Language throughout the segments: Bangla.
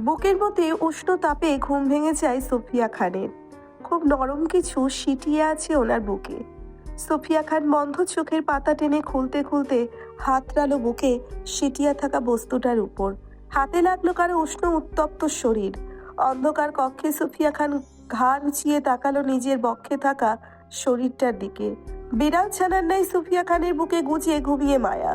বুকের মধ্যে উষ্ণ তাপে ঘুম ভেঙে যায় সুফিয়া খানের। খুব নরম কিছু সিটিয়ে আছে ওনার বুকে। সুফিয়া খান বন্ধ চোখের পাতা টেনে খুলতে খুলতে হাত রালো বুকে সিটিয়া থাকা বস্তুটার উপর। হাতে লাগলো কারো উষ্ণ উত্তপ্ত শরীর। অন্ধকার কক্ষে সুফিয়া খান ঘাড় উঁচিয়ে তাকালো নিজের বক্ষে থাকা শরীরটার দিকে। বিড়াল ছানার নাই সুফিয়া খানের বুকে গুজিয়ে ঘুমিয়ে মায়া।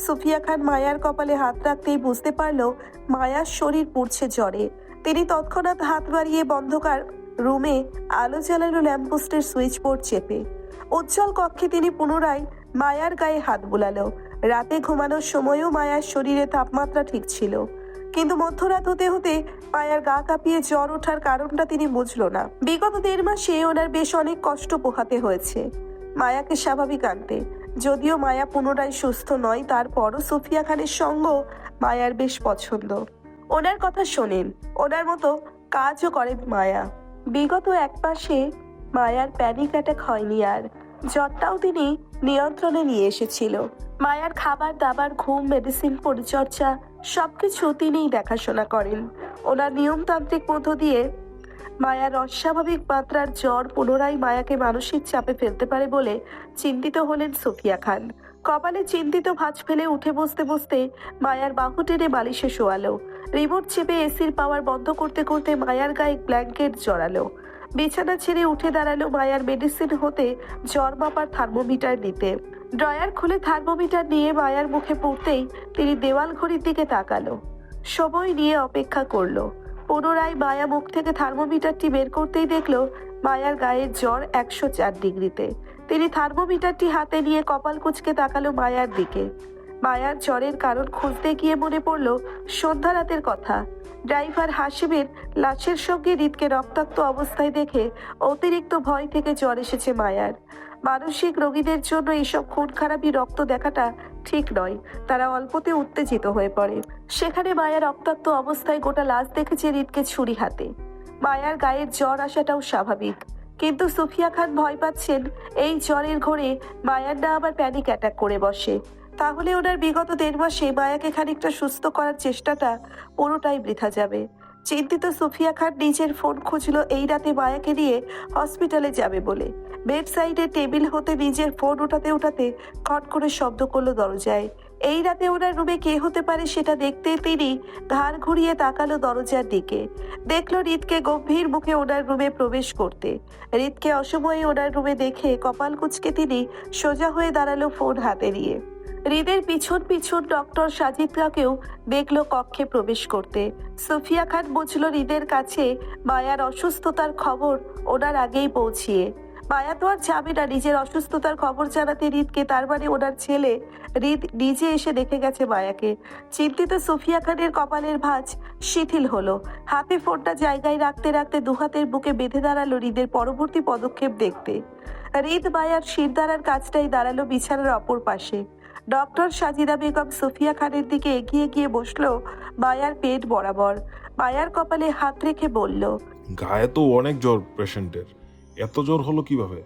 সুফিয়া খান মায়ার কপালে হাত রাখতেই বুঝতে পারলো মায়ার শরীর পুড়ছে জ্বরে। তিনি তৎক্ষণাৎ হাত বাড়িয়ে অন্ধকার রুমে আলো জ্বালালো ল্যাম্পপোস্টের সুইচ বোর্ড চেপে। উজ্জ্বল কক্ষে তিনি পুনরায় মায়ার গায়ে হাত বুলালো। রাতে ঘুমানোর সময়ও মায়ার শরীরে তাপমাত্রা ঠিক ছিল, কিন্তু মধ্যরাত হতে হতে মায়ার গা কাঁপিয়ে জ্বর ওঠার কারণটা তিনি বুঝলো না। বিগত 1.5 মাসে ওনার বেশ অনেক কষ্ট পোহাতে হয়েছে মায়াকে স্বাভাবিক আনতে। যদিও মায়া পুনরায় সুস্থ নয়, তারপরও সুফিয়া খানের সঙ্গ মায়ার বেশ পছন্দ। ওনার কথা শোনেন, ওনার মতো কাজও করে মায়া। বিগত 1 মাসে মায়ার প্যানিক অ্যাটাক হয়নি, আর জ্বরটাও তিনি নিয়ন্ত্রণে নিয়ে এসেছিল। মায়ার খাবার দাবার, ঘুম, মেডিসিন, পরিচর্যা সবকিছু তিনিই দেখাশোনা করেন। ওনার নিয়মতান্ত্রিক মধ্য দিয়ে মায়ার অস্বাভাবিক মাত্রার জ্বর পুনরায় মায়াকে মানসিক চাপে ফেলতে পারে বলে চিন্তিত হলেন সুফিয়া খান। কপালে চিন্তিত ভাঁজ ফেলে উঠে বসতে বসতে মায়ার বাহু টেনে বালিশে শোয়ালো। রিমোট চেপে এসির পাওয়ার বন্ধ করতে করতে মায়ার গায়ে ব্ল্যাঙ্কেট জড়ালো। বিছানা ছেড়ে উঠে দাঁড়ালো মায়ার মেডিসিন হতে জ্বর মাপার থার্মোমিটার নিতে। ড্রয়ার খুলে থার্মোমিটার নিয়ে মায়ার মুখে পড়তেই তিনি দেওয়াল ঘড়ির দিকে তাকালো। সময় নিয়ে অপেক্ষা করলো। পুনরায় মায়া মুখ থেকে থার্মোমিটারটি বের করতেই দেখলো মায়ার গায়ের জ্বর 104 ডিগ্রিতে। তিনি থার্মোমিটারটি হাতে নিয়ে কপাল কুঁচকে তাকালো মায়ার দিকে। মায়ার জ্বরের কারণ খুঁজতে গিয়ে মনে পড়ল সন্ধ্যা রাতের কথা। ড্রাইভার হাসিমের লাশের সঙ্গে হৃদকে রক্তাক্ত অবস্থায় দেখে অতিরিক্ত ভয় থেকে জ্বর এসেছে মায়ার। মানসিক রোগীদের জন্য এসব খুন খারাপি রক্ত দেখাটা ঠিক নয়, তারা অল্পতে উত্তেজিত হয়ে পড়ে। সেখানে মায়া রক্তাক্ত অবস্থায় গোটা লাশ দেখেছে হৃদকে ছুরি হাতে। মায়ার গায়ের জ্বর আসাটাও স্বাভাবিক, কিন্তু সুফিয়া খান ভয় পাচ্ছেন এই জ্বরের ঘোরে মায়ার না আবার প্যানিক অ্যাটাক করে বসে। তাহলে ওনার বিগত 1.5 মাসে মায়াকে খানিকটা সুস্থ করার চেষ্টাটা পুরোটাই বৃথা যাবে। চিন্তিত সুফিয়া খান নিজের ফোন খুঁজলো এই রাতে মায়াকে নিয়ে হসপিটালে যাবে বলে। বেড সাইডে টেবিল হতে নিজের ফোন উঠাতে উঠাতে খট করে শব্দ করলো দরজায়। এই রাতে ওনার রুমে কে হতে পারে সেটা দেখতে তিনি ঘাড় ঘুরিয়ে তাকালো দরজার দিকে। দেখলো হৃদকে গম্ভীর মুখে ওনার রুমে প্রবেশ করতে। হৃদকে অসময়ে ওনার রুমে দেখে কপাল কুঁচকে তিনি সোজা হয়ে দাঁড়ালো ফোন হাতে নিয়ে। হৃদের পিছন পিছন ডক্টর সাজিদরাকেও দেখলো কক্ষে প্রবেশ করতে। সুফিয়া খান বুঝলো হৃদের কাছে মায়ার অসুস্থতার খবর ওনার আগেই পৌঁছিয়ে। মায়া তো আর যাবে না নিজের অসুস্থতার খবর জানাতে হৃদকে, তার মানে ওনার ছেলে হৃদ নিজে এসে দেখে গেছে মায়াকে। চিন্তিত সুফিয়া খানের কপালের ভাঁজ শিথিল হলো। হাতে ফোনটা জায়গায় রাখতে রাখতে দুহাতের বুকে বেঁধে দাঁড়ালো হৃদের পরবর্তী পদক্ষেপ দেখতে। হৃদ মায়ার শিরদাঁড়ার কাছটাই দাঁড়ালো বিছানার অপর পাশে। ডক্টর সাজিদা বেগম সুফিয়া খানের দিকে এগিয়ে গিয়ে বসলো মায়ার পেট বরাবর। মায়ার কপালে হাত রেখে বলল, গায়ে তো অনেক জ্বর পেশেন্টের, এত জ্বর হলো কিভাবে?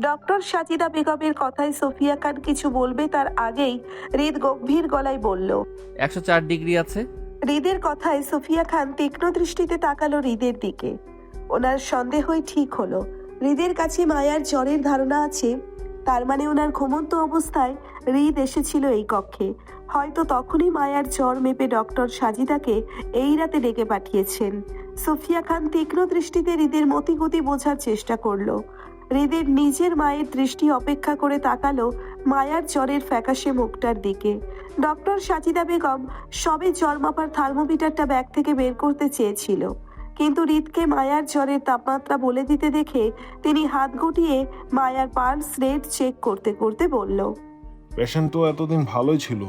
ডক্টর সাজিদা বেগমের কথায় সুফিয়া খান কিছু বলবে তার আগেই হৃদ গম্ভীর গলায় বলল, 104 ডিগ্রি আছে। হৃদের কথায় সুফিয়া খান তীক্ষ্ণ দৃষ্টিতে তাকালো হৃদের দিকে। ওনার সন্দেহই ঠিক হলো। হৃদের কাছে মায়ার জ্বরের ধারণা আছে, তার মানে ওনার ঘুমন্ত অবস্থায় হৃদ এসেছিল এই কক্ষে। হয়তো তখনই মায়ার জ্বর মেপে ডক্টর সাজিদাকে এই রাতে ডেকে পাঠিয়েছেন। সুফিয়া খান তীক্ষ্ণ দৃষ্টিতে হৃদের মতিগতি বোঝার চেষ্টা করলো। হৃদের নিজের মায়ের দৃষ্টি অপেক্ষা করে তাকালো মায়ার জ্বরের ফ্যাকাশে মুখটার দিকে। ডক্টর সাজিদা বেগম সবে জ্বর মাপার থার্মোমিটারটা ব্যাগ থেকে বের করতে চেয়েছিল, কিন্তু হৃদকে মায়ার জ্বরের তাপমাত্রা বলে দিতে দেখে তিনি হাত গুটিয়ে মায়ার পালস রেট চেক করতে করতে বলল, পেশেন্ট তো এতদিন ভালোই ছিল,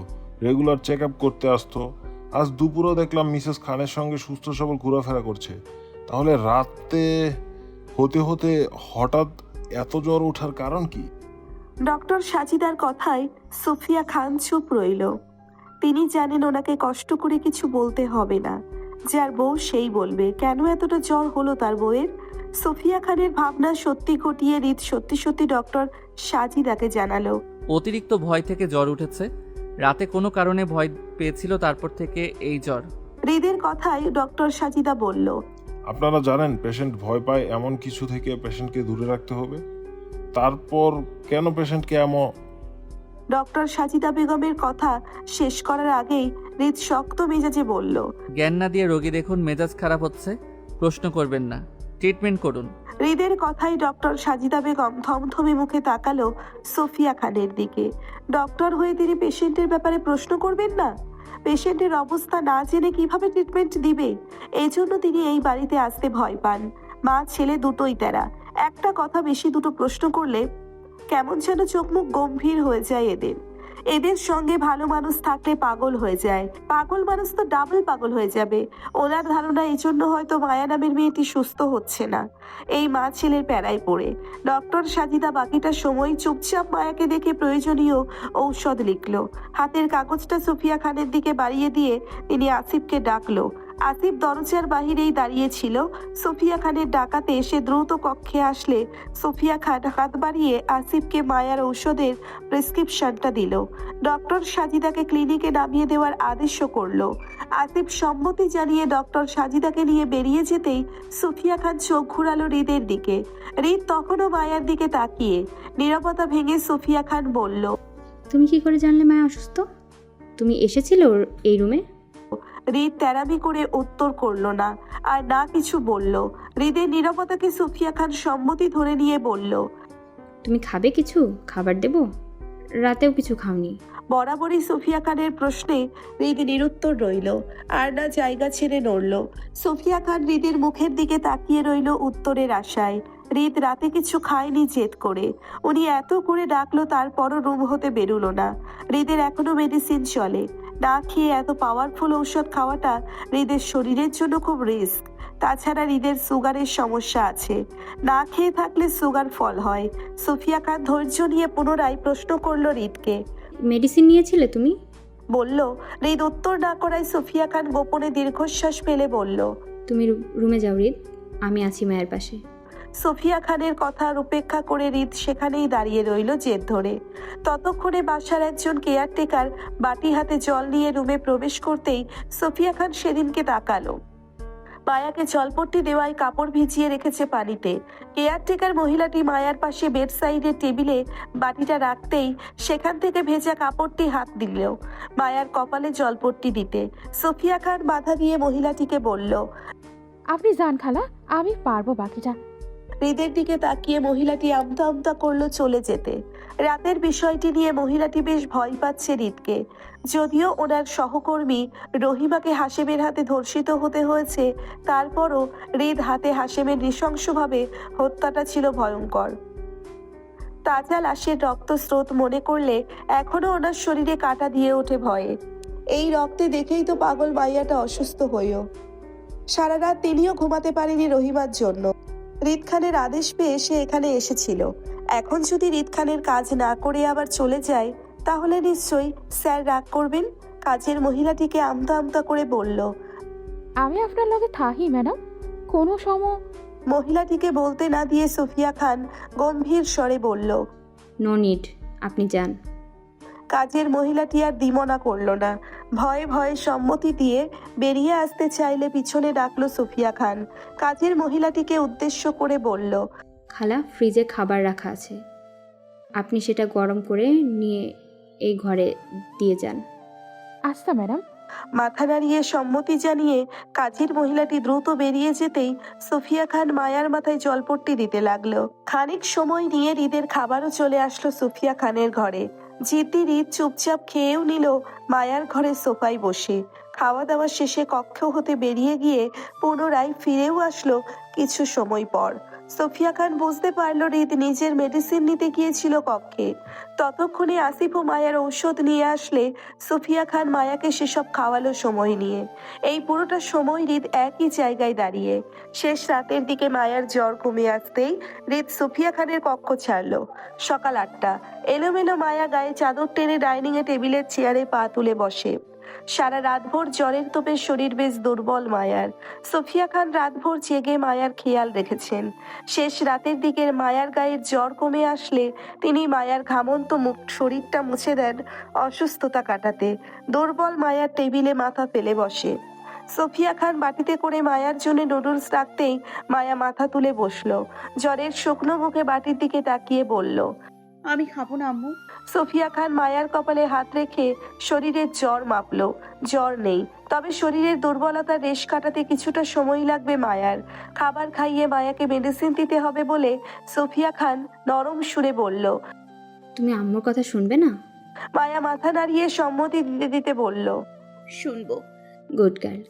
রেগুলার চেক আপ করতে আসতো। আজ দুপুরেও দেখলাম মিসেস খানের সঙ্গে সুস্থ সবল ঘোরাফেরা করছে। তাহলে রাতে হতে হতে হঠাৎ এত জ্বর ওঠার কারণ কি? ডক্টর সাজিদার কথায় সুফিয়া খান চুপ রইল। তিনি জানেন ওনাকে কষ্ট করে কিছু বলতে হবে না, যার বউ সেই বলবে কেন এতটা জ্বর হলো তার বউয়ের। সুফিয়া খানের ভাবনা সত্যি ঘটিয়ে হৃদ সত্যি সত্যি ডক্টর সাজিদাকে জানালো, অতিরিক্ত ভয় থেকে জ্বর উঠেছে। রাতে কোনো কারণে ভয় পেয়েছিল, তারপর থেকে এই জ্বর। হৃদের কথায় ডক্টর সাজিদা বলল, আপনারা জানেন পেশেন্ট ভয় পায় এমন কিছু থেকে পেশেন্টকে দূরে রাখতে হবে। তারপর কেন পেশেন্টকে এমন ডক্টর সাজিদা বেগমের কথা শেষ করার আগেই হৃদ শক্ত মেজাজে বলল, জ্ঞান না দিয়ে রোগী দেখুন মেজাজ খারাপ হচ্ছে, প্রশ্ন করবেন না, ট্রিটমেন্ট করুন। হৃদের কথাই ডক্টর সাজিদা বেগম থমথমে মুখে তাকালো সোফিয়া খানের দিকে। ডক্টর হয়ে তিনি পেশেন্টের ব্যাপারে প্রশ্ন করবেন না? পেশেন্টের অবস্থা না জেনে কিভাবে ট্রিটমেন্ট দিবে? এই জন্য তিনি এই বাড়িতে আসতে ভয় পান। মা ছেলে দুটোই তেরা, একটা কথা বেশি দুটো প্রশ্ন করলে কেমন যেন চোখ মুখ গম্ভীর হয়ে যায় এদের। এদের সঙ্গে ভালো মানুষ থাকলে পাগল হয়ে যায়, পাগল মানুষ তো ডাবল পাগল হয়ে যাবে। ওনার ধারণা এই জন্য হয়তো মায়া নামের মেয়েটি সুস্থ হচ্ছে না, এই মা ছেলের প্যারায় পড়ে। ডক্টর সাজিদা বাকিটা সময় চুপচাপ মায়াকে দেখে প্রয়োজনীয় ঔষধ লিখলো। হাতের কাগজটা সোফিয়া খানের দিকে বাড়িয়ে দিয়ে তিনি আসিফকে ডাকলো। আসিফ দরজার বাহিরেই দাঁড়িয়েছিল। সোফিয়া খানের ডাকাতে এসে দ্রুত কক্ষে আসলে সোফিয়া খান হাত বাড়িয়ে আসিফকে মায়ার ঔষধের প্রেসক্রিপশনটা দিল। ডক্টর সাজিদাকে ক্লিনিকে নামিয়ে দেওয়ার আদেশও করলো। আসিফ সম্মতি জানিয়ে ডক্টর সাজিদাকে নিয়ে বেরিয়ে যেতেই সোফিয়া খান চোখ ঘুরালো হৃদের দিকে। হৃদ তখনও মায়ার দিকে তাকিয়ে। নীরবতা ভেঙে সোফিয়া খান বলল, তুমি কি করে জানলে মায়া অসুস্থ? তুমি এসেছিলে ওর এই রুমে? হৃদ তেরামি করে উত্তর করলো না, আর না কিছু বলল। হৃদের নীরবতাকে সোফিয়া খান সম্মতি ধরে নিয়ে বলল, তুমি খাবে কিছু? খাবার দেবো? রাতেও কিছু খাওনি। বরাবরই সোফিয়া খানের প্রশ্নে হৃদ নিরুত্তর রইল, আর না জায়গা ছেড়ে নড়ল। সোফিয়া খান হৃদের মুখের দিকে তাকিয়ে রইল উত্তরের আশায়। হৃদ রাতে কিছু খায়নি জেদ করে। উনি এত করে ডাকলো, তারপরও রুম হতে বেরুলো না। হৃদের এখনো মেডিসিন চলে। না খেয়ে এত পাওয়ারফুল ঔষধ খাওয়াটা হৃদের শরীরের জন্য খুব রিস্ক। তাছাড়া হৃদের সুগারের সমস্যা আছে, না খেয়ে থাকলে সুগার ফল হয়। সোফিয়া খান ধৈর্য নিয়ে পুনরায় প্রশ্ন করলো হৃদকে। মেডিসিন নিয়েছিলে তুমি? বলল। হৃদ উত্তর না করায় সোফিয়া খান গোপনে দীর্ঘশ্বাস ফেলে বলল, তুমি রুমে যাও হৃদ, আমি আছি মায়ের পাশে। সোফিয়া খানের কথার উপেক্ষা করে হৃদ সেখানেই দাঁড়িয়ে রইল জেদ ধরে। ততক্ষণে বাসার একজন কেয়ারটেকার বাটি হাতে জল নিয়ে রুমে প্রবেশ করতেই সোফিয়া খান সেদিনকে তাকালো। মায়াকে জলপট্টি দেওয়ায় কাপড় ভিজিয়ে রেখেছে পানিতে। কেয়ারটেকার মহিলাটি মায়ার পাশে বেড সাইডের টেবিলে বাটিটা রাখতেই সেখান থেকে ভেজা কাপড়টি হাত দিল মায়ার কপালে জলপট্টি দিতে। সোফিয়া খান বাধা দিয়ে মহিলাটিকে বলল, আপনি যান খালা, আমি পারবো বাকিটা। হৃদের দিকে তাকিয়ে মহিলাটি আমতা আমতা করলো চলে যেতে। রাতের বিষয়টি নিয়ে মহিলাটি বেশ ভয় পাচ্ছে হৃদকে। যদিও ওনার সহকর্মী রহিমাকে হাশেমের হাতে ধর্ষিত হতে হয়েছে, তারপরও হৃদ হাতে হাশেমের নৃশংসভাবে হত্যাটা ছিল ভয়ঙ্কর। তাজা লাশের রক্তস্রোত মনে করলে এখনো ওনার শরীরে কাঁটা দিয়ে ওঠে ভয়ে। এই রক্তে দেখেই তো পাগল মাইয়াটা অসুস্থ হইও। সারা রাত তিনিও ঘুমাতে পারেনি রহিমার জন্য। হৃদ খানের আদেশ পেয়ে সে এখানে এসেছিল। এখন যদি হৃদ খানের কাজ না করে আবার চলে যায়, তাহলে নিশ্চয়ই স্যার রাগ করবেন। কাজের মহিলাটিকে আমতা আমতা করে বলল, আমি আপনার লগে থাহি ম্যাডাম, কোনো মহিলাটিকে বলতে না দিয়ে সোফিয়া খান গম্ভীর স্বরে বলল। নো নিড, আপনি যান। কাজের মহিলাটি আর দ্বিমনা করল না। ভয়ে ভয়ে সম্মতি দিয়ে বেরিয়ে আসতে চাইলে পিছনে ডাকলো সোফিয়া খান। কাজের মহিলাটিকে উদ্দেশ্য করে বলল, খালা, ফ্রিজে খাবার রাখা আছে, আপনি সেটা গরম করে নিয়ে এই ঘরে দিয়ে যান। আচ্ছা ম্যাডাম। মাথা নাড়িয়ে সম্মতি জানিয়ে কাজের মহিলাটি দ্রুত বেরিয়ে যেতেই সোফিয়া খান মায়ার মাথায় জলপট্টি দিতে লাগলো। খানিক সময় নিয়ে হৃদের খাবারও চলে আসলো সোফিয়া খানের ঘরে। জিদ্দি হৃদ চুপচাপ খেয়েও নিল মায়ার ঘরে সোফায় বসে। খাওয়া দাওয়া শেষে কক্ষ হতে বেরিয়ে গিয়ে পুনরায় ফিরেও আসলো কিছু সময় পর। সোফিয়া খান বুঝতে পারলো হৃদ নিজের মেডিসিন নিতে গিয়েছিল কক্ষে। ততক্ষণে আসিফ ও মায়ার ঔষধ নিয়ে আসলে সোফিয়া খান মায়াকে সেসব খাওয়ালো সময় নিয়ে। এই পুরোটা সময় হৃদ একই জায়গায় দাঁড়িয়ে। শেষ রাতের দিকে মায়ার জ্বর কমে আসতেই হৃদ সোফিয়া খানের কক্ষ ছাড়লো। সকাল 8টা। এলোমেলো মায়া গায়ে চাদর টেনে ডাইনিং এ টেবিলের চেয়ারে পা তুলে বসে। সারা রাতভর জ্বরের তোপে শরীর বেশ দুর্বল মায়ার। সোফিয়া খান রাতভর জেগে মায়ার খেয়াল রেখেছেন। শেষ রাতের দিকে মায়ার গায়ের জ্বর কমে আসলে তিনি মায়ার ঘামন্ত মুখ শরীরটা মুছে দেন অসুস্থতা কাটাতে। দুর্বল মায়ার টেবিলে মাথা ফেলে বসে। সোফিয়া খান বাটিতে করে মায়ার জন্য নুডলস রাখতেই মায়া মাথা তুলে বসলো। জ্বরের শুকনো মুখে বাটির দিকে তাকিয়ে বলল, আমি খাবো না আম্মু। সোফিয়া খান মায়ার কপালে হাত রেখে শরীরের জ্বর মাপলো। জ্বর নেই, তবে শরীরের দুর্বলতার রেশ কাটাতে কিছুটা সময় লাগবে মায়ার। খাবার খাইয়ে মায়াকে মেডিসিন দিতে হবে বলে সোফিয়া খান নরম সুরে বলল। তুমি আম্মুর কথা শুনবে না? মায়া মাথা নাড়িয়ে সম্মতি দিতে দিতে বলল, শুনবো। Good girl.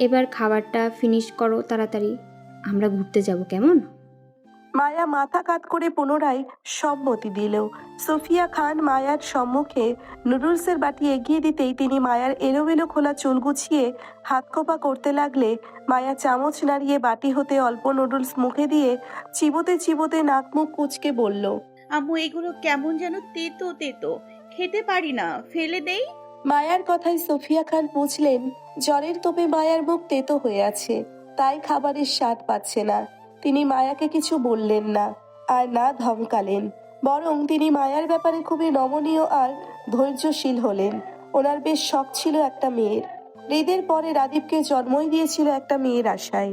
এবার খাবারটা ফিনিশ করো তাড়াতাড়ি, আমরা ঘুরতে যাব কেমন? মায়া মাথা কাত করে পুনরায় সম্মতি দিল। সোফিয়া খান মায়ার সম্মুখে নুডলসের বাটি এগিয়ে দিতেই তিনি মায়ার এলোমেলো খোলা চুল গুছিয়ে হাত খোপা করতে লাগলে মায়া চামচ নাড়িয়ে বাটি হতে অল্প নুডলস মুখে দিয়ে চিবোতে চিবোতে নাক মুখ কুঁচকে বলল, আম্মু এগুলো কেমন যেন তেতো তেতো, খেতে পারি না, ফেলে দেই। মায়ার কথায় সোফিয়া খান বুঝলেন জ্বরের তোপে মায়ার মুখ তেতো হয়ে আছে, তাই খাবারের স্বাদ পাচ্ছে না। তিনি মায়াকে কিছু বললেন না আর না ধমকালেন, বরং তিনি মায়ার ব্যাপারে খুবই নমনীয় আর ধৈর্যশীল হলেন। ওনার বেশ শখ ছিল একটা মেয়ের। হৃদের পরে রাদীপকে জন্মই দিয়েছিল একটা মেয়ের আশায়,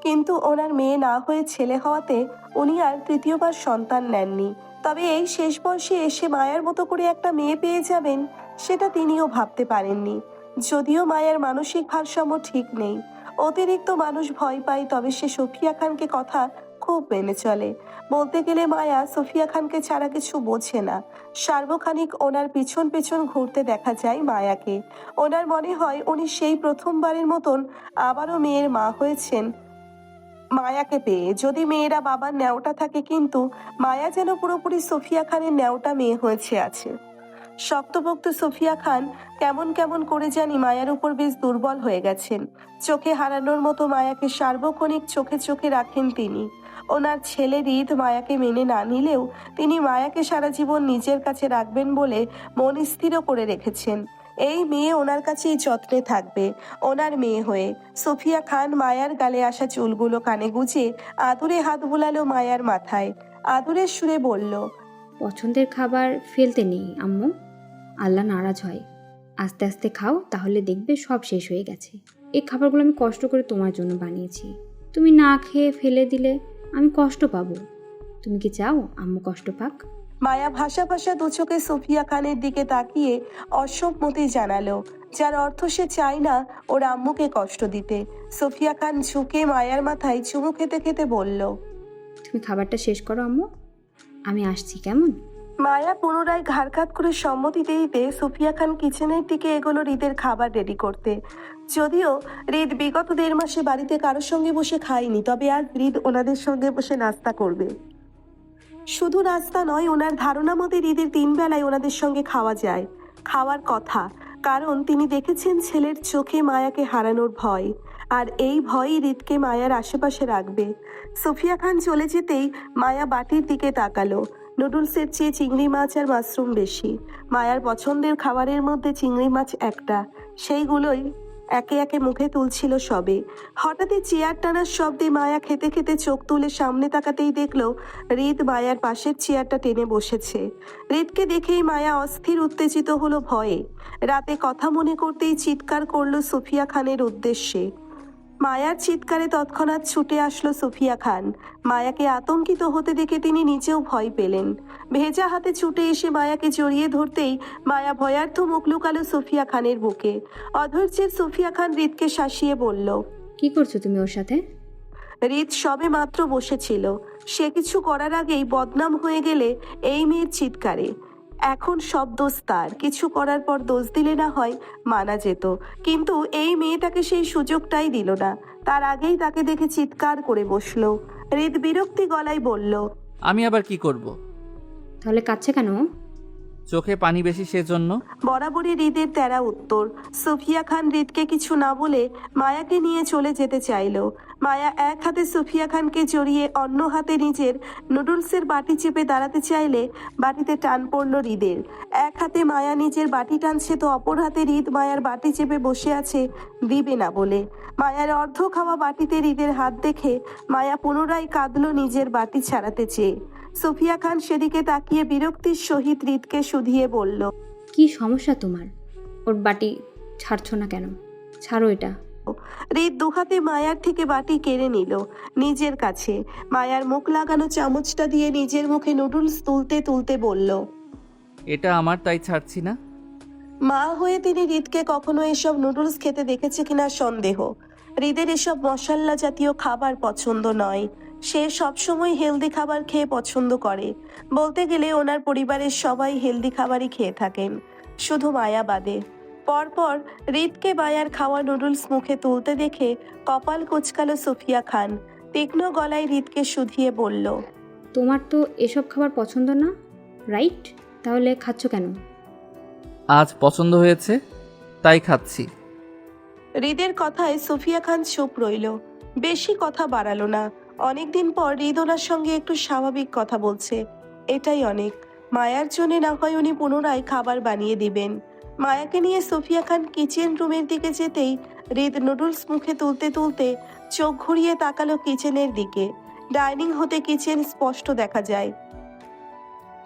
কিন্তু ওনার মেয়ে না হয়ে ছেলে হওয়াতে উনি আর তৃতীয়বার সন্তান নেননি। তবে এই শেষ বয়সে এসে মায়ার মতো করে একটা মেয়ে পেয়ে যাবেন সেটা তিনিও ভাবতে পারেননি। যদিও মায়ের মানসিক ভারসাম্য ঠিক নেই, অতিরিক্ত মানুষ ভয় পায়, তবে সে সোফিয়া খানকে কথা খুব মেনে চলে। বলতে গেলে মায়া সোফিয়া খানকে ছাড়া কিছু বোঝে না। সার্বক্ষণিক ওনার পিছন পেছন ঘুরতে দেখা যায় মায়াকে। ওনার মনে হয় উনি সেই প্রথমবারের মতন আবারও মেয়ের মা হয়েছেন মায়াকে পেয়ে। যদি মেয়েরা বাবার ন্যাওটা থাকে, কিন্তু মায়া যেন পুরোপুরি সোফিয়া খানের ন্যাওটা মেয়ে হয়েছে আছে। শক্তপোক্ত সোফিয়া খান কেমন কেমন করে জানি মায়ার উপর বেশ দুর্বল হয়ে গেছেন। চোখে হারানোর মতো মায়াকে সার্বক্ষণিক চোখে চোখে রাখেন তিনি। ওনার ছেলে হৃদ মায়াকে মেনে না নিলেও তিনি মায়াকে সারা জীবন নিজের কাছে রাখবেন বলে মন স্থির করে রেখেছেন। এই মেয়ে ওনার কাছেই যত্নে থাকবে, ওনার মেয়ে হয়ে। সোফিয়া খান মায়ার গালে আসা চুলগুলো কানে গুজে আদুরে হাত বুলালো মায়ার মাথায়। আদুরের সুরে বলল, পছন্দের খাবার ফেলতে নেই আম্মু, আল্লাহ নারাজ হয়। আস্তে আস্তে খাও, তাহলে দেখবে সব শেষ হয়ে গেছে। এই খাবারগুলো আমি কষ্ট করে তোমার জন্য বানিয়েছি, তুমি না খেয়ে ফেলে দিলে আমি কষ্ট পাবো। তুমি কি চাও আম্মু কষ্ট পাক? মায়া ভাষা ভাষা দু চোখে সোফিয়া খানের দিকে তাকিয়ে অসম্মতি জানালো, যার অর্থ সে চায় না ওর আম্মুকে কষ্ট দিতে। সোফিয়া খান ঝুঁকে মায়ার মাথায় চুমু খেতে খেতে বলল, তুমি খাবারটা শেষ করো আম্মু, আমি আসছি কেমন? মায়া পুনরায় ঘাড় কাত করে সম্মতি দিতে সোফিয়া খান কিচেনের দিকে এগোলো হৃদের খাবার রেডি করতে। যদিও হৃদ বিগত 1.5 মাসে বাড়িতে কারোর সঙ্গে বসে খায়নি, তবে আজ হৃদ ওনাদের সঙ্গে বসে নাস্তা করবে। শুধু নাস্তা নয়, ওনার ধারণা মতে হৃদের 3 বেলায় ওনাদের সঙ্গে খাওয়া যায়, খাওয়ার কথা। কারণ তিনি দেখেছেন ছেলের চোখে মায়াকে হারানোর ভয়, আর এই ভয়ই হৃদকে মায়ার আশেপাশে রাখবে। সোফিয়া খান চলে যেতেই মায়া বাটির দিকে তাকালো। নুডলসের চেয়ে চিংড়ি মাছ আর মাশরুম বেশি। মায়ার পছন্দের খাবারের মধ্যে চিংড়ি মাছ একটা, সেইগুলোই একে একে মুখে তুলছিল সবে। হঠাৎই চেয়ার টানার শব্দে মায়া খেতে খেতে চোখ তুলে সামনে তাকাতেই দেখলো হৃদ মায়ার পাশের চেয়ারটা টেনে বসেছে। হৃদকে দেখেই মায়া অস্থির উত্তেজিত হলো ভয়ে। রাতে কথা মনে করতেই চিৎকার করলো সোফিয়া খানের উদ্দেশ্যে। মায়ার চিৎকারে তৎক্ষণাৎ ছুটে আসলো সোফিয়া খান। মায়াকে আতঙ্কিত হতে দেখে তিনি নিজেও ভয় পেলেন। ভেজা হাতে ছুটে এসে মায়াকে জড়িয়ে ধরতেই মায়া ভয়ার্থ মুখ লুকালো সোফিয়া খানের বুকে। অধৈর্যের সোফিয়া খান হৃদকে শাসিয়ে বলল, কি করছো তুমি ওর সাথে? হৃদ সবে মাত্র বসেছিল, সে কিছু করার আগেই বদনাম হয়ে গেলে এই মেয়ের চিৎকারে। এখন সব দোষ তার, কিছু করার পর দোষ দিলে না হয় মানা যেত, কিন্তু এই মেয়েটাকে সেই সুযোগটাই দিল না। তার আগেই তাকে দেখে চিৎকার করে বসলো। হৃদ বিরক্তি গলায় বলল, আমি আবার কি করব? তাহলে কাঁদছে কেন? চোখে পানি বেশি সেজন্য। বরাবরই হৃদের তেরা উত্তর। সোফিয়া খান হৃদকে কিছু না বলে মায়াকে নিয়ে চলে যেতে চাইলো। মায়া এক হাতে সোফিয়া খানকে জড়িয়ে অন্য হাতে নিজের নুডলসের বাটি চেপে দাঁড়াতে চাইলে বাটিতে টান পড়ল হৃদের। এক হাতে মায়া নিজের বাটি টানছে, তো অপর হাতে হৃদ মায়ার বাটি চেপে বসে আছে দিবে না বলে। মায়ার অর্ধ খাওয়া বাটিতে হৃদের হাত দেখে মায়া পুনরায় কাঁদলো নিজের বাটি ছাড়াতে চেয়ে। সোফিয়া খান সেদিকে তাকিয়ে বিরক্তির সহিত হৃদকে শুধিয়ে বলল, কি সমস্যা তোমার? ওর বাটি ছাড়ছো না কেন? ছাড়ো এটা। হৃদ দুহাতে মায়ার থেকে বাটি কেড়ে নিল নিজের কাছে। মায়ার মুখ লাগানো চামচটা দিয়ে নিজের মুখে নুডলস তুলতে তুলতে বলল, এটা আমার, তাই ছাড়ছি না। মা হয়ে তিনি হৃদকে কখনো এসব নুডলস খেতে দেখেছে কিনা সন্দেহ। হৃদের এসব মশলা জাতীয় খাবার পছন্দ নয়। সে সবসময় হেলদি খাবার খেয়ে পছন্দ করে। বলতে গেলে ওনার পরিবারের সবাই হেলদি খাবারই খেয়ে থাকেন, শুধু মায়া বাদে। পরপর হৃদকে মায়ার খাওয়া নুডলস মুখে তুলতে দেখে কপাল কুঁচকালো সুফিয়া খান। তীক্ষ্ণ গলায় হৃদকে শুধিয়ে বলল, তোমার তো এসব খাবার পছন্দ না, রাইট? তাহলে খাচ্ছ কেন? আজ পছন্দ হয়েছে তাই খাচ্ছি। হৃদের কথায় সুফিয়া খান চুপ রইল, বেশি কথা বাড়ালো না। অনেকদিন পর হৃদ ওনার সঙ্গে একটু স্বাভাবিক কথা বলছে, এটাই অনেক। মায়ার জন্য না হয় উনি পুনরায় খাবার বানিয়ে দিবেন। মায়াকে নিয়ে সুফিয়া খান কিচেন রুমের দিকে যেতেই হৃদ নুডলস মুখে তুলতে তুলতে চোখ ঘুরিয়ে তাকালো কিচেনের দিকে। ডাইনিং হতে কিচেন স্পষ্ট দেখা যায়।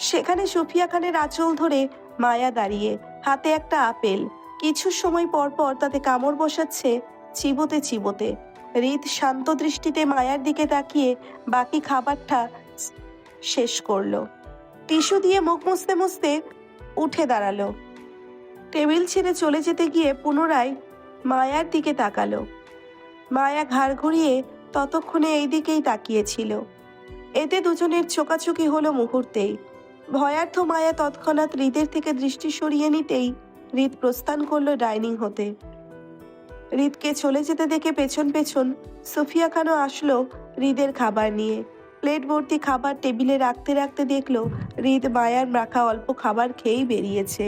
সেখানে সুফিয়া খানের আঁচল ধরে মায়া দাঁড়িয়ে, হাতে একটা আপেল। কিছু সময় পর পর তাতে কামড় বসাচ্ছে চিবোতে চিবোতে। হৃদ শান্ত দৃষ্টিতে মায়ার দিকে তাকিয়ে বাকি খাবারটা শেষ করলো। টিস্যু দিয়ে মুখ মুছতে মুছতে উঠে দাঁড়ালো। টেবিল ছেড়ে চলে যেতে গিয়ে পুনরায় মায়ার দিকে তাকালো। মায়া ঘাড় ঘুরিয়ে ততক্ষণে এই দিকেই তাকিয়েছিল। এতে দুজনের চোকাচোকি হলো মুহূর্তেই। ভয়ার্থ মায়া তৎক্ষণাৎ হৃদের থেকে দৃষ্টি সরিয়ে নিতেই হৃদ প্রস্থান করলো ডাইনিং হতে। হৃদকে চলে যেতে দেখে পেছন পেছন সুফিয়া খানও আসলো হৃদের খাবার নিয়ে। প্লেট ভর্তি খাবার টেবিলে রাখতে রাখতে দেখলো হৃদ মায়ার রাখা অল্প খাবার খেয়েই বেরিয়েছে।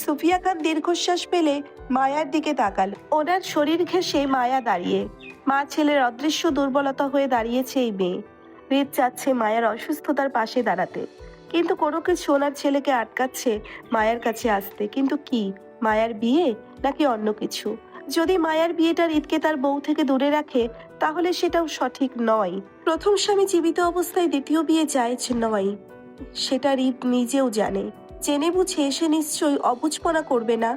সুফিয়া খান দীর্ঘশ্বাস ফেলে মায়ার দিকে তাকাল। ওনার শরীর ঘেঁষে মায়া দাঁড়িয়ে। মা ছেলের অদৃশ্য দুর্বলতা হয়ে দাঁড়িয়েছে এই মেয়ে। হৃদ চাচ্ছে মায়ার অসুস্থতার পাশে দাঁড়াতে, কিন্তু কোনো কিছু ওনার ছেলেকে আটকাচ্ছে মায়ার কাছে আসতে। কিন্তু কি, মায়ার বিয়ে নাকি অন্য কিছু? যদি মায়ার বিয়েটা হৃদকে তার বউ থেকে দূরে রাখে তাহলে সেটাও সঠিক নয়। প্রথম স্বামী জীবিত অবস্থায় দ্বিতীয় বিয়ে জায়েজ নয়, সেটা হৃদ নিজেও জানে। জেনে বুঝে এসে নিশ্চয়ই অবুঝপনা করবে না,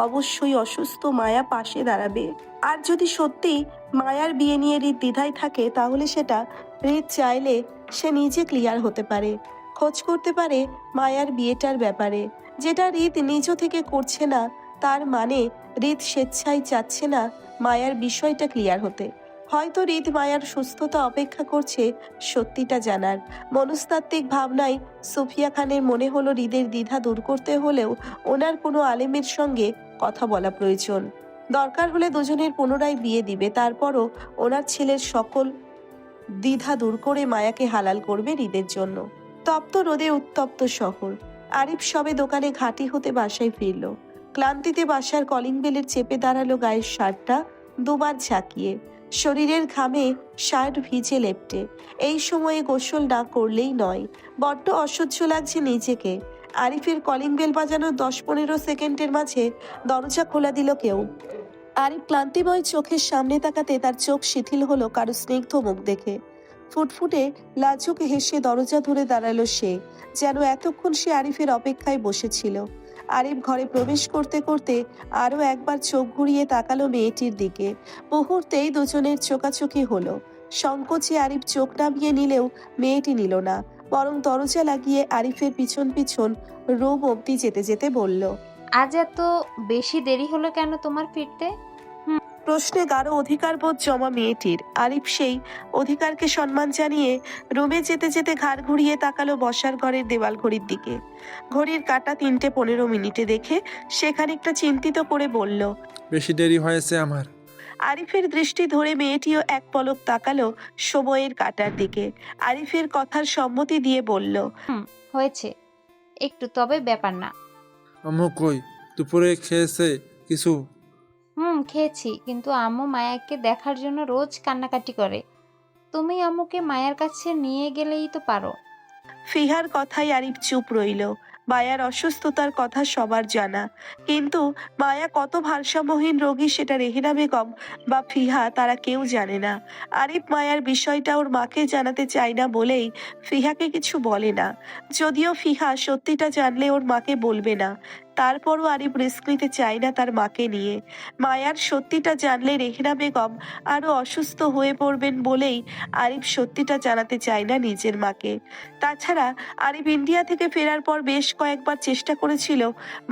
অবশ্যই অসুস্থ মায়া পাশে দাঁড়াবে। আর যদি সত্যি মায়ার বিয়ে নিয়ে হৃদ দ্বিধায় থাকে তাহলে সেটা হৃদ চাইলে সে নিজে ক্লিয়ার হতে পারে, খোঁজ করতে পারে মায়ার বিয়েটার ব্যাপারে। যেটা হৃদ নিজ থেকে করছে না তার মানে হৃদ স্বেচ্ছায় চাচ্ছে না মায়ার বিষয়টা ক্লিয়ার হতে। হয়তো হৃদ মায়ার সুস্থতা অপেক্ষা করছে সত্যিটা জানার। মনস্তাত্ত্বিক ভাবনায় সুফিয়া খানের মনে হলো হৃদের দ্বিধা দূর করতে হলেও ওনার কোনো আলেমের সঙ্গে কথা বলা প্রয়োজন। দরকার হলে দুজনের পুনরায় বিয়ে দিবে, তারপরও ওনার ছেলের সকল দ্বিধা দূর করে মায়াকে হালাল করবে হৃদের জন্য। তপ্ত রোদে উত্তপ্ত শহর। আরিফ সবে দোকানে ঘাঁটি হতে বাসায় ফিরল। ক্লান্তিতে বাসার কলিং বেলের চেপে দাঁড়ালো গায়ের শার্টটা দুবার ঝাঁকিয়ে। শরীরের ঘামে শার্ট ভিজে লেপ্টে। এই সময়ে গোসল না করলেই নয়, বড্ড অসহ্য লাগছে নিজেকে। আরিফের কলিং বেল বাজানো 10-15 সেকেন্ডের মাঝে দরজা খোলা দিল কেউ। আরিফ ক্লান্তিময় চোখের সামনে তাকাতে তার চোখ শিথিল হলো কারো স্নিগ্ধ মুখ দেখে। ফুটফুটে লাজুক হেসে দরজা ধরে দাঁড়ালো সে, যেন এতক্ষণ সে আরিফের অপেক্ষায় বসেছিল। আরিফ ঘরে প্রবেশ করতে করতে আরো একবার চোখ ঘুরিয়ে তাকালো মেয়েটির দিকে। মুহূর্তেই দুজনের চোকাচোকি হলো। সংকোচে আরিফ চোখ নামিয়ে নিলেও মেয়েটি নিল না, বরং দরজা লাগিয়ে আরিফের পিছন পিছন রুম অবধি যেতে যেতে বলল, আজ এত বেশি দেরি হলো কেন তোমার ফিরতে? প্রশ্নে গাঢ় অধিকারবোধ জমা মেয়েটির। আরিফ সেই অধিকারকে সম্মান জানিয়ে রুমে যেতে যেতে ঘাড় ঘুরিয়ে তাকালো বসার ঘরের দেওয়াল ঘড়ির দিকে। ঘড়ির কাঁটা 3:15 দেখে সে খানিকটা চিন্তিত করে বলল, বেশি দেরি হয়েছে আমার। আরিফের দৃষ্টি ধরে মেয়েটিও এক পলক তাকালো সময়ের কাঁটার দিকে। আরিফের কথার সম্মতি দিয়ে বলল, হয়েছে একটু, তবে ব্যাপার না। আম্মু কই? দুপুরে খেয়েছে কিছু? খেয়েছি, কিন্তু আম্মু মায়াকে দেখার জন্য রোজ কান্নাকাটি করে। তুমি আম্মুকে মায়ার কাছে নিয়ে গেলেই তো পারো। ফিহার কথায় আরিফ চুপ রইল। মায়ার অসুস্থতার কথা সবার জানা, কিন্তু মায়া কত ভারসাম্যহীন রোগী সেটা রেহেনা বেগম বা ফিহা তারা কেউ জানে না। আরিফ মায়ার বিষয়টা ওর মাকে জানাতে চায় না বলেই ফিহাকে কিছু বলে না। যদিও ফিহা সত্যিটা জানলে ওর মাকে বলবে না, তারপরও আরিফ রিস্ক নিতে চায় না তার মাকে নিয়ে। মায়ার সত্যিটা জানলে রেহেনা বেগম আরো অসুস্থ হয়ে পড়বেন বলেই আরিফ সত্যিটা জানাতে চায় না নিজের মাকে। তাছাড়া আরিফ ইন্ডিয়া থেকে ফেরার পর বেশ কয়েকবার চেষ্টা করেছিল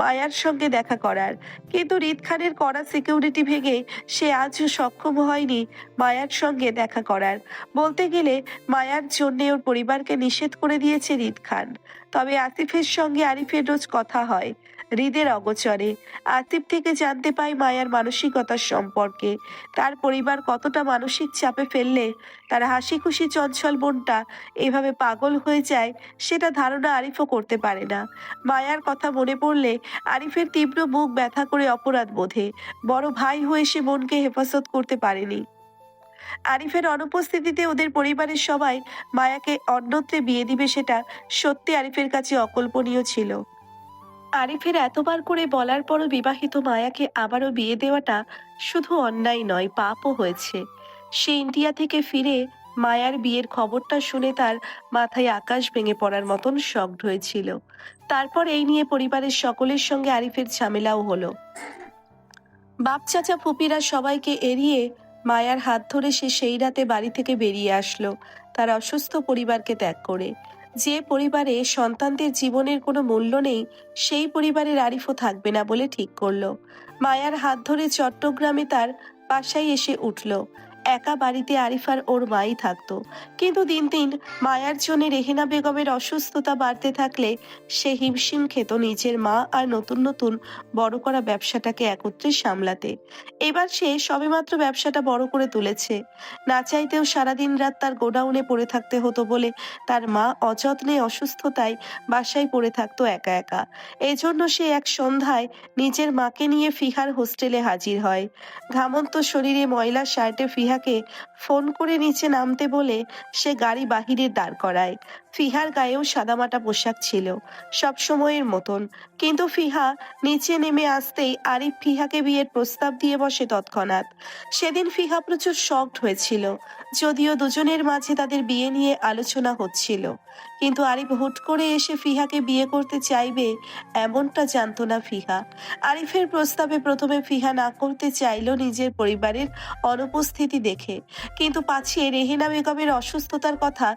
মায়ার সঙ্গে দেখা করার, কিন্তু রিদ খানের কড়া সিকিউরিটি ভেঙে সে আজও সক্ষম হয়নি মায়ার সঙ্গে দেখা করার। বলতে গেলে মায়ার জন্য ওর পরিবারকে নিষেধ করে দিয়েছে রিদ খান। তবে আসিফের সঙ্গে আরিফের রোজ কথা হয় হৃদের অগোচরে। আসিফ থেকে জানতে পাই মায়ার মানসিকতার সম্পর্কে। তার পরিবার কতটা মানসিক চাপে ফেললে তার হাসি খুশি চঞ্চল বোনটা এভাবে পাগল হয়ে যায় সেটা ধারণা আরিফও করতে পারে না। মায়ার কথা মনে পড়লে আরিফের তীব্র বুক ব্যথা করে অপরাধ বোধে। বড় ভাই হয়ে সে বোনকে হেফাজত করতে পারেনি। আরিফের অনুপস্থিতিতে ওদের পরিবারের সবাই মায়াকে অন্যত্রে বিয়ে দিবে সেটা সত্যি আরিফের কাছে অকল্পনীয় ছিল। আরিফের এতবার করে বলার পরও বিবাহিত মায়াকে আবারও বিয়ে দেওয়াটা শুধু অন্যায় নয়, পাপও হয়েছে। সে ইন্ডিয়া থেকে ফিরে মায়ার বিয়ের খবরটা শুনে তার মাথায় আকাশ ভেঙে পড়ার মতন শকড হয়েছিল। তারপর এই নিয়ে পরিবারের সকলের সঙ্গে আরিফের ঝামেলাও হলো। বাপ চাচা ফুপিরা সবাইকে এড়িয়ে মায়ার হাত ধরে সে সেই রাতে বাড়ি থেকে বেরিয়ে আসলো তার অসুস্থ পরিবারকে ত্যাগ করে। যে পরিবারে সন্তানদের জীবনের কোনো মূল্য নেই সেই পরিবারের আরিফও থাকবে না বলে ঠিক করলো। মায়ার হাত ধরে চট্টগ্রামে তার বাসায় এসে উঠল। একা বাড়িতে আরিফ আর ওর মাই থাকতো। কিন্তু দিন দিন মায়ার জন্য রেহেনা বেগমের অসুস্থতা বাড়তে থাকলে সে হিমশিম খেত নিজের মা আর নতুন নতুন বড় করা ব্যবসাটাকে একত্রে সামলাতে। এবার সে সবেমাত্র ব্যবসাটা বড় করে তুলেছে। না চাইতেও সারাদিন রাত তার গোডাউনে পড়ে থাকতে হতো বলে তার মা অযত্নে অসুস্থতায় বাসায় পড়ে থাকতো একা একা। এজন্য সে এক সন্ধ্যায় নিজের মাকে নিয়ে ফিহার হোস্টেলে হাজির হয়। ঘামন্ত শরীরে ময়লা শার্টে ফিহাকে ফোন করে নিচে নামতে বলে সে গাড়ি বাহিরে দাঁড় করায়। ফিহার গায়েও সাদামাটা পোশাক ছিল সব সময়ের মতন, কিন্তু ফিহা নিচে নেমে আসতেই আরিফ ফিহাকে বিয়ের প্রস্তাব দিয়ে বসে তৎক্ষণাৎ। সেদিন ফিহা প্রচুর শকড হয়েছিল, যদিও দুজনের মাঝে তাদের বিয়ে নিয়ে আলোচনা হচ্ছিল। কিন্তু আরিফ হুট করে এসে ফিহাকে বিয়ে করতে চাইবে এমনটা জানতো না ফিহা। আরিফের প্রস্তাবে প্রথমে ফিহা না করতে চাইল নিজের পরিবারের অনুপস্থিতি দেখে, কিন্তু পাছে রেহেনা বেগমের অসুস্থতার কথা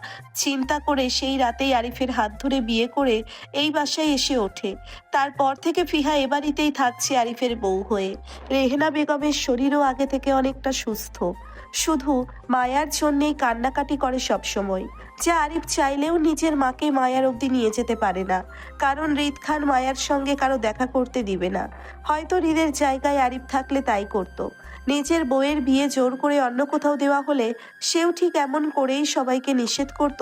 চিন্তা করে সেই রাতেই আরিফের হাত ধরে বিয়ে করে এই বাসায় এসে ওঠে। তারপর থেকে ফিহা এ বাড়িতেই থাকছে আরিফের বউ হয়ে। রেহেনা বেগমের শরীরও আগে থেকে অনেকটা সুস্থ, শুধু মায়ার জন্যেই কান্নাকাটি করে সব সময়, যা আরিফ চাইলেও নিজের মাকে মায়ার অবধি নিয়ে যেতে পারে না, কারণ রিদ খান মায়ার সঙ্গে কারো দেখা করতে দিবে না। হয়তো রিদের জায়গায় আরিফ থাকলে তাই করত। নিজের বউয়ের বিয়ে জোর করে অন্য কোথাও দেওয়া হলে সেও ঠিক এমন করেই সবাইকে নিষেধ করত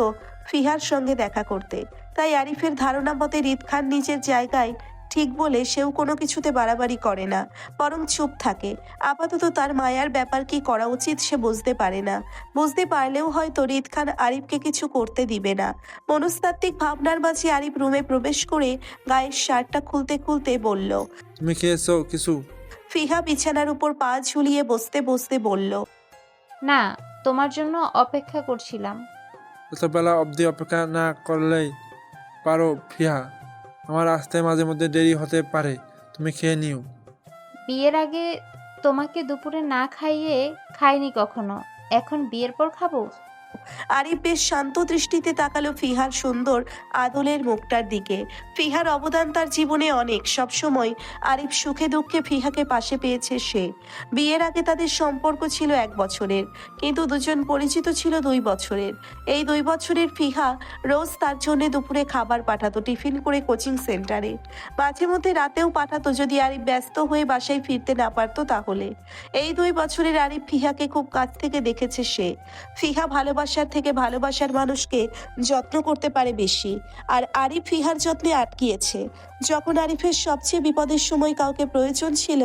ফিহার সঙ্গে দেখা করতে। তাই আরিফের ধারণা মতে রিদ খান নিজের জায়গায় ঠিক বলে সেও কোনো কিছুতে বাড়াবাড়ি করে না, বরং চুপ থাকে। আপাতত তার মায়ার ব্যাপার কি করা উচিত সে বুঝতে পারে না। বুঝতে পারলেও হয়তো রিদ খান আরিফকে কিছু করতে দিবে না। মনস্তাত্ত্বিক ভাবনার মাঝে আরিফ রুমে প্রবেশ করে গায়ের শার্টটা খুলতে খুলতে বলল। তুমি খেয়েছো কিছু? ফিহা বিছানার উপর পা ঝুলিয়ে বসতে বসতে বলল, না, তোমার জন্য অপেক্ষা করছিলাম। এতবেলা অবধি অপেক্ষা না করলেই পারো ফিহা, আমার আসতে মাঝে মধ্যে দেরি হতে পারে, তুমি খেয়ে নিও। বিয়ের আগে তোমাকে দুপুরে না খাইয়ে খাইনি কখনো, এখন বিয়ের পর খাবো? আরিফ বেশ শান্ত দৃষ্টিতে তাকালো ফিহার সুন্দর আদলের মুখটার দিকে। ফিহার অবদান তার জীবনে অনেক, সবসময় আরিফ সুখে দুঃখে ফিহাকে পাশে পেয়েছে সে। বিয়ের আগে তাদের সম্পর্ক ছিল 1 বছরের, কিন্তু দুজন পরিচিত ছিল 2 বছরের। এই 2 বছরের ফিহা রোজ তার জন্য দুপুরে খাবার পাঠাতো টিফিন করে কোচিং সেন্টারে, মাঝে মধ্যে রাতেও পাঠাতো যদি আরিফ ব্যস্ত হয়ে বাসায় ফিরতে না পারতো তাহলে। এই 2 বছরের আরিফ ফিহাকে খুব কাছ থেকে দেখেছে সে। ফিহা ভালোবাসার থেকে ভালোবাসার মানুষকে যত্ন করতে পারে বেশি, আর আরিফ ফিহার যত্নে আটকিয়েছে। যখন আরিফের সবচেয়ে বিপদের সময় কাউকে প্রয়োজন ছিল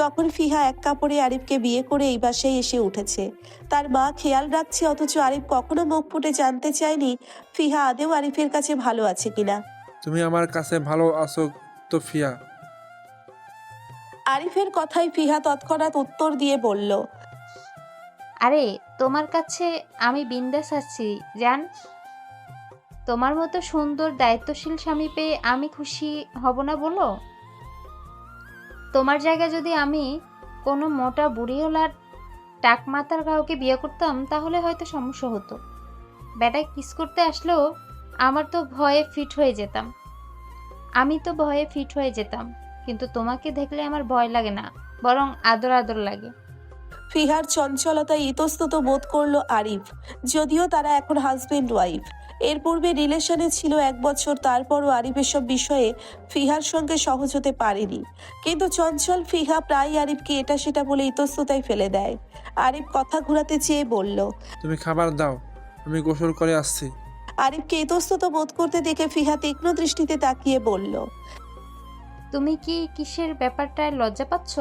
তখন ফিহা এক কাপড়ে আরিফকে বিয়ে করে এই বাসায় এসে উঠেছে। তার মা খেয়াল রাখছে, অথচ আরিফ কখনো মুখ ফুটে জানতে চায়নি ফিহা আদেও আরিফের কাছে ভালো আছে কিনা। তুমি আমার কাছে ভালো আছো তো ফিয়া? আরিফের কথায় ফিহা তৎক্ষণাৎ উত্তর দিয়ে বলল, আরে তোমার কাছে আমি বিন্দাস আছি জান। তোমার মতো সুন্দর দায়িত্বশীল স্বামী পেয়ে আমি খুশি হব না বলো? তোমার জায়গায় যদি আমি কোনো মোটা বুড়িওলার টাকমাতার কাউকে বিয়ে করতাম তাহলে হয়তো সমস্যা হতো। বেটায় কিস করতে আসলেও আমি তো ভয়ে ফিট হয়ে যেতাম, কিন্তু তোমাকে দেখলে আমার ভয় লাগে না, বরং আদর আদর লাগে। ফিহার চঞ্চলতায় ইতস্তত বোধ করলো আরিফ। যদিও তারা এখন হাজবেন্ড ওয়াইফ, এর পূর্বে রিলেশনে ছিল 1 বছর, তারপরও আরিফ এসব বিষয়ে ফিহার সঙ্গে সহজ হতে পারেনি। কিন্তু চঞ্চল ফিহা প্রায় আরিফকে এটা সেটা বলে ইতস্ততায় ফেলে দেয়। আরিফ কথা ঘুরাতে চেয়ে বলল, তুমি খাবার দাও, আমি গোসল করে আসছি। আরিফকে ইতস্তত বোধ করতে দেখে ফিহা তীক্ষ্ণ দৃষ্টিতে তাকিয়ে বলল, তুমি কি কিসের ব্যাপারটায় লজ্জা পাচ্ছ?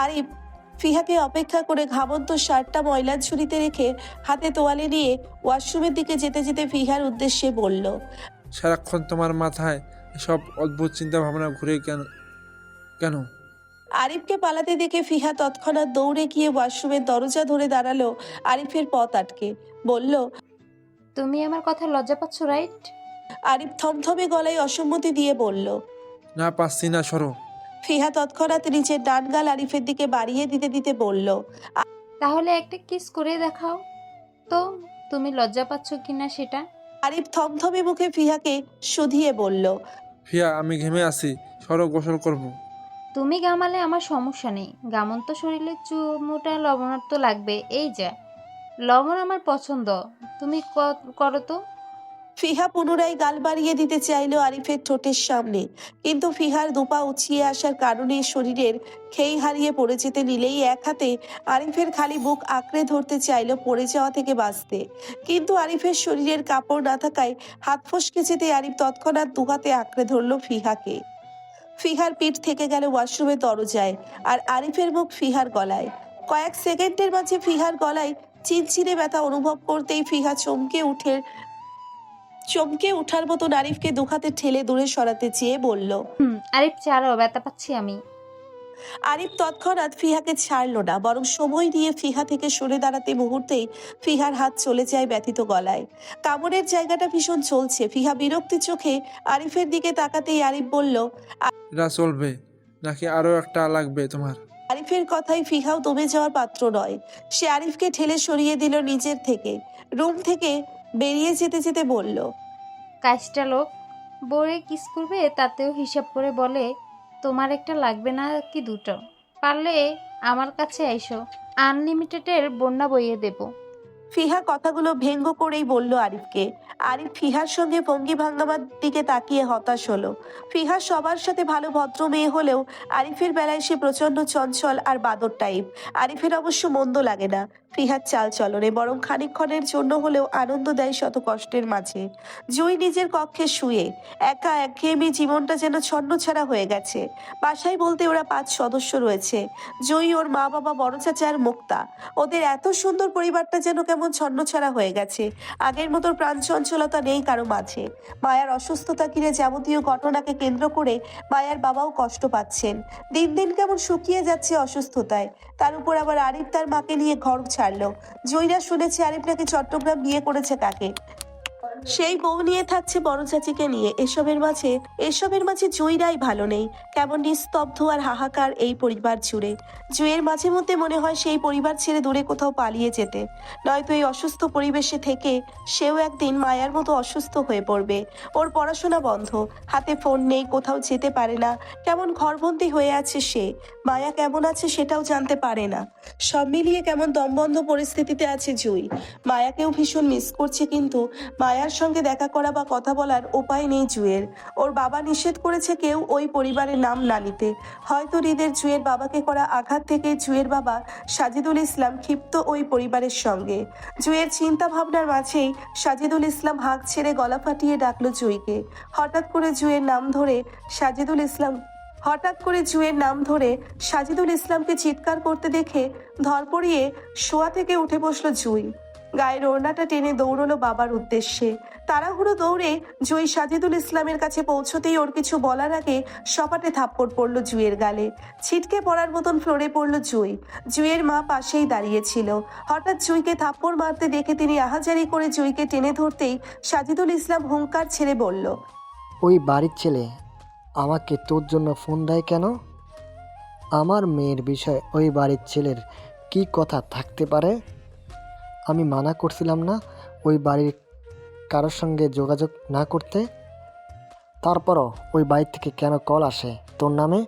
আরিফ ফিহাকে অপেক্ষা করে ঘামন্ত শার্টটা ময়লার ঝুড়িতে রেখে হাতে তোয়ালে নিয়ে ওয়াশরুমের দিকে যেতে যেতে ফিহার উদ্দেশ্যে বলল, সারাক্ষণ তোমার মাথায় এসব অদ্ভুত চিন্তা ভাবনা ঘুরে কেন কেন? আরিফকে পালাতে দেখে ফিহা তৎক্ষণাৎ দৌড়ে গিয়ে ওয়াশরুমের দরজা ধরে দাঁড়ালো আরিফের পথ আটকে। বলল, তুমি আমার কথা লজ্জা পাচ্ছ, রাইট? আরিফ থমথমে গলায় অসম্মতি দিয়ে বলল। না, পাচ্ছি না, সরো। ফিহা তৎক্ষণাৎ নিচের ডান গাল আরিফের দিকে বাড়িয়ে দিতে দিতে বলল, তাহলে একটা কিস করে দেখাও তো, তুমি লজ্জা পাচ্ছ কিনা সেটা। আরিফ থমথমে মুখে ফিহাকে শুধিয়ে বলল, ফিয়া, আমি ঘেমে আছি, সরো, গোসল করব। তুমি ঘামালে আমার সমস্যা নেই, ঘামন্ত শরীরে চুমুটা লবণাক্ত লাগবে, এই যে লবণ আমার পছন্দ, তুমি করো তো। ফিহা পুনরায় গাল বাড়িয়ে দিতে চাইলো আরিফের ঠোঁটের সামনে, কিন্তু ফিহার দুপা উঁচিয়ে আসার কারণে শরীরের খেই হারিয়ে পড়ে যেতে নিলেই এক হাতে আরিফের খালি বুক আঁকড়ে ধরতে চাইলো পড়ে যাওয়া থেকে বাঁচতে। কিন্তু আরিফের শরীরের কাপড় না থাকায় হাত ফসকে যেতে আরিফ তৎক্ষণাৎ দুহাতে আঁকড়ে ধরলো ফিহাকে। ফিহার পিঠ থেকে গেল ওয়াশরুমের দরজায়, আর আরিফের মুখ ফিহার গলায়। কয়েক সেকেন্ডের মাঝে ফিহার গলায় চিনচিনে ব্যথা অনুভব করতেই ফিহা চমকে ওঠার মতো আরিফকে দুহাতে ঠেলে দূরে সরাতে চেয়ে বলল। আরিফ ছাড়ো, ব্যথা পাচ্ছি আমি। আরিফ তৎক্ষণাৎ ফিহাকে ছাড়লো না, বরং সময় নিয়ে ফিহা থেকে সরে দাঁড়াতে মুহূর্তেই ফিহার হাত চলে যায় ব্যথিত গলায়। কামড়ের জায়গাটা ভীষণ চলছে। ফিহা বিরক্তি চোখে আরিফের দিকে তাকাতেই আরিফ বলল, এটা চলবে নাকি আরো একটা লাগবে তোমার? আরিফের কথাই ফিহাও দমে যাওয়ার পাত্র নয়। সে আরিফকে ঠেলে সরিয়ে দিল নিজের থেকে। রুম থেকে বেরিয়ে যেতে যেতে বলল, কাজটা লোক বোরে কিস করবে, তাতেও হিসাব করে বলে তোমার একটা লাগবে না কি দুটো, পারলে আমার কাছে আইসো, আনলিমিটেডের বন্যা বইয়ে দেবো। ফিহা কথাগুলো ব্যঙ্গ করেই বলল আরিফকে। আরিফ ফিহার সঙ্গে ভঙ্গি ভাঙ্গাবার দিকে তাকিয়ে হতাশ হলো। ফিহা সবার সাথে ভালো ভদ্র মেয়ে হলেও আরিফের বেলায় সে প্রচন্ড চঞ্চল আর বাদর টাইপ। আরিফের অবশ্য মন্দ লাগে না ফিহার চাল চলনে, বরং খানিকক্ষণের জন্য হলেও আনন্দ দেয় শত কষ্টের মাঝে। জুই নিজের কক্ষে শুয়ে একা একঘেয়েমি জীবনটা যেন ছন্নছাড়া হয়ে গেছে। বাসায় বলতে ওরা 5 সদস্য রয়েছে। জুই, ওর মা বাবা, বড় চাচা আর মুক্তা। ওদের এত সুন্দর পরিবারটা যেন কেমন ছন্নছাড়া হয়ে গেছে। আগের মতো প্রাণ চঞ্চলতা নেই কারো মাঝে। মায়ার অসুস্থতা ঘিরে যাবতীয় ঘটনাকে কেন্দ্র করে মায়ার বাবাও কষ্ট পাচ্ছেন। দিন দিন কেমন শুকিয়ে যাচ্ছে অসুস্থতায়। তার উপর আবার আরিফ তার মাকে নিয়ে ঘর ছাড়লো। জয়রা শুনেছে আরিফ নাকি চট্টগ্রাম বিয়ে করেছে তাকে, সেই বউ নিয়ে থাকছে বড় চাচিকে নিয়ে। এসবের মাঝে জয়রাই ভালো নেই। কেমন নিস্তব্ধ আর হাহাকার এই পরিবার জুড়ে। জুয়ের মাঝে মধ্যে মনে হয় সেই পরিবার ছেড়ে দূরে কোথাও পালিয়ে যেতে, নয়তো এই অসুস্থ পরিবেশে থেকে সেও একদিন মায়ার মতো অসুস্থ হয়ে পড়বে। ওর পড়াশোনা বন্ধ, হাতে ফোন নেই, কোথাও যেতে পারে না, কেমন ঘরবন্দি হয়ে আছে সে। মায়া কেমন আছে সেটাও জানতে পারে না। সব মিলিয়ে কেমন দমবন্ধ পরিস্থিতিতে আছে জুই। মায়াকেও ভীষণ মিস করছে, কিন্তু মায়ার সঙ্গে দেখা করা বা কথা বলার উপায় নেই জুয়ের। ওর বাবা নিষেধ করেছে কেউ ওই পরিবারের নাম না নিতে। হয়তো হৃদের জুয়ের বাবাকে করা আঘাত থেকে জুয়ের বাবা সাজিদুল ইসলাম ক্ষিপ্ত ওই পরিবারের সঙ্গে। জুয়ের চিন্তা ভাবনার মাঝেই সাজিদুল ইসলাম হাঁক ছেড়ে গলা ফাটিয়ে ডাকলো জুইকে। হঠাৎ করে জুয়ের নাম ধরে সাজিদুল ইসলামকে চিৎকার করতে দেখে ধরপড়িয়ে শোয়া থেকে উঠে বসলো জুই। গায়ের ওড়নাটা টেনে দৌড়লো বাবার উদ্দেশ্যে। তাড়াহুড়ো দৌড়ে জুই সাজিদুল ইসলামের কাছে পৌঁছতেই ওর কিছু বলার আগে সপাটে থাপ্পড় পড়লো জুইয়ের গালে। ছিটকে পড়ার মতন ফ্লোরে পড়লো জুই। জুইয়ের মা পাশেই দাঁড়িয়েছিল। হঠাৎ জুইকে থাপ্পড় মারতে দেখে তিনি আহাজারি করে জুইকে টেনে ধরতেই সাজিদুল ইসলাম হুঙ্কার ছেড়ে বলল, ওই বাড়ির ছেলে আমাকে তোর জন্য ফোন দেয় কেন? আমার মেয়ের বিষয়ে ওই বাড়ির ছেলের কি কথা থাকতে পারে? আমি মানা করছিলাম না ওই বাড়ির কারোর সঙ্গে যোগাযোগ না করতে? তারপরও ওই বাড়ি থেকে কেন কল আসে তোর নামে?